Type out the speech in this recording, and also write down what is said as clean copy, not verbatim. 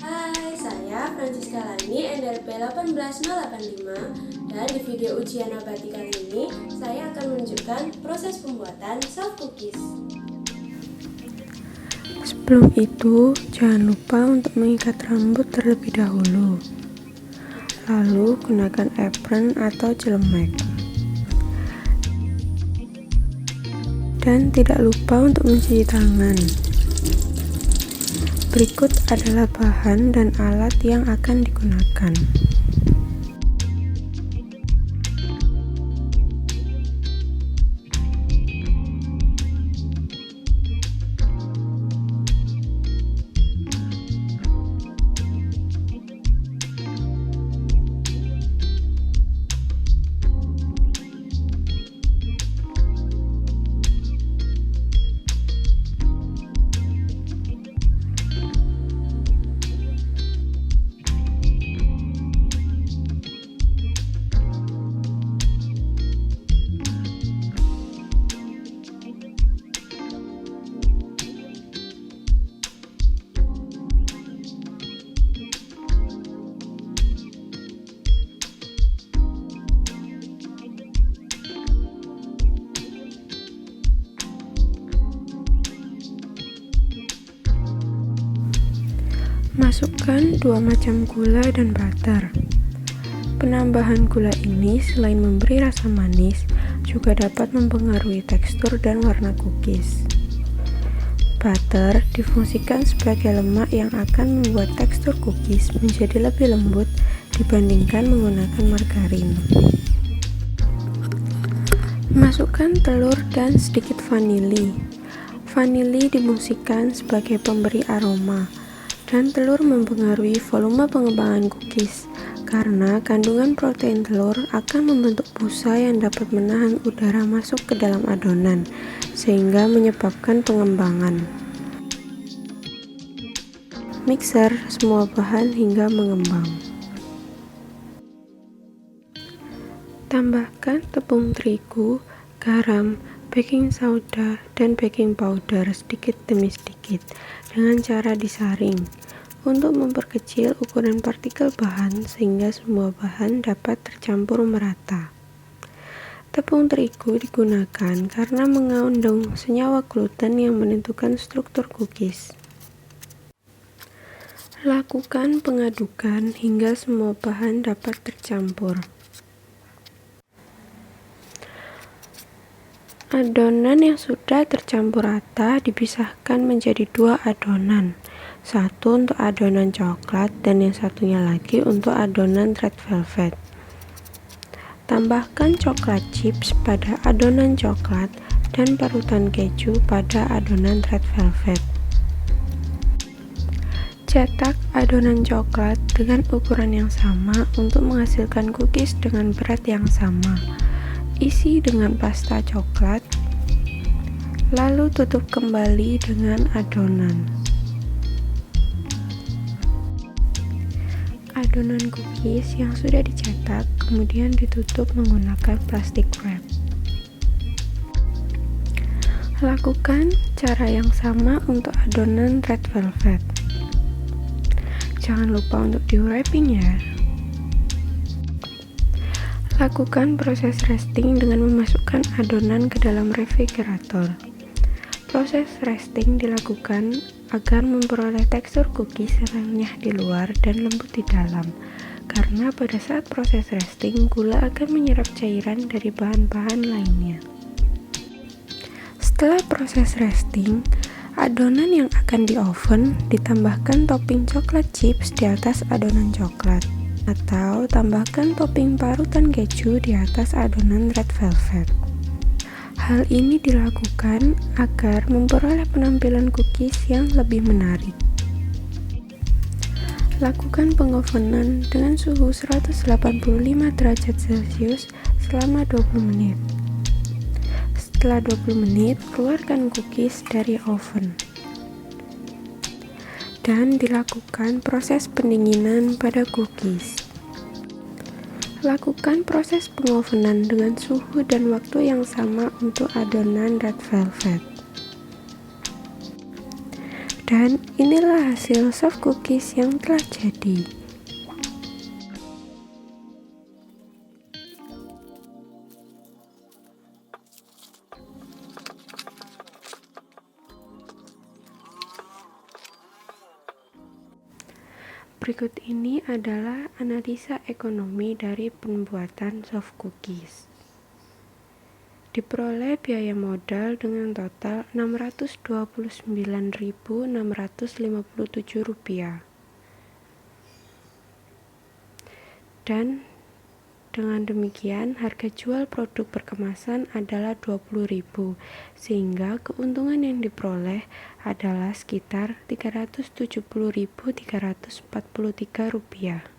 Hai, saya Francisca Lani, NRP 18085, dan di video ujian nabati kali ini, saya akan menunjukkan proses pembuatan soft cookies. Sebelum itu, jangan lupa untuk mengikat rambut terlebih dahulu. Lalu, gunakan apron atau celemek. Dan tidak lupa untuk mencuci tangan. Berikut adalah bahan dan alat yang akan digunakan. Masukkan 2 macam gula dan butter. Penambahan gula ini selain memberi rasa manis, juga dapat mempengaruhi tekstur dan warna cookies. Butter difungsikan sebagai lemak yang akan membuat tekstur cookies menjadi lebih lembut dibandingkan menggunakan margarin. Masukkan telur dan sedikit vanili. Vanili difungsikan sebagai pemberi aroma, dan telur mempengaruhi volume pengembangan cookies karena kandungan protein telur akan membentuk busa yang dapat menahan udara masuk ke dalam adonan sehingga menyebabkan pengembangan. Mixer semua bahan hingga mengembang. Tambahkan tepung terigu, garam, baking soda, dan baking powder sedikit demi sedikit dengan cara disaring untuk memperkecil ukuran partikel bahan sehingga semua bahan dapat tercampur merata. Tepung terigu digunakan karena mengandung senyawa gluten yang menentukan struktur cookies. Lakukan pengadukan hingga semua bahan dapat tercampur. Adonan yang sudah tercampur rata dipisahkan menjadi 2 adonan, satu untuk adonan coklat dan yang satunya lagi untuk adonan red velvet. Tambahkan coklat chips pada adonan coklat dan parutan keju pada adonan red velvet. Cetak adonan coklat dengan ukuran yang sama untuk menghasilkan cookies dengan berat yang sama. Isi dengan pasta coklat, lalu tutup kembali dengan adonan. Adonan cookies yang sudah dicetak kemudian ditutup menggunakan plastik wrap. Lakukan cara yang sama untuk adonan red velvet. Jangan lupa untuk di-wrapping ya. Lakukan proses resting dengan memasukkan adonan ke dalam refrigerator. Proses resting dilakukan agar memperoleh tekstur cookies renyah di luar dan lembut di dalam, karena pada saat proses resting, gula akan menyerap cairan dari bahan-bahan lainnya. Setelah proses resting, adonan yang akan di oven ditambahkan topping coklat chips di atas adonan coklat, atau tambahkan topping parutan keju di atas adonan red velvet. Hal ini dilakukan agar memperoleh penampilan cookies yang lebih menarik. Lakukan pengovenan dengan suhu 185 derajat Celcius selama 20 menit. Setelah 20 menit, keluarkan cookies dari oven. Dan dilakukan proses pendinginan pada cookies. Lakukan proses pengovenan dengan suhu dan waktu yang sama untuk adonan red velvet. Dan inilah hasil soft cookies yang telah jadi. Berikut ini adalah analisa ekonomi dari pembuatan soft cookies. Diperoleh biaya modal dengan total Rp629.657. Dan dengan demikian harga jual produk berkemasan adalah Rp20.000, sehingga keuntungan yang diperoleh adalah sekitar Rp370.343.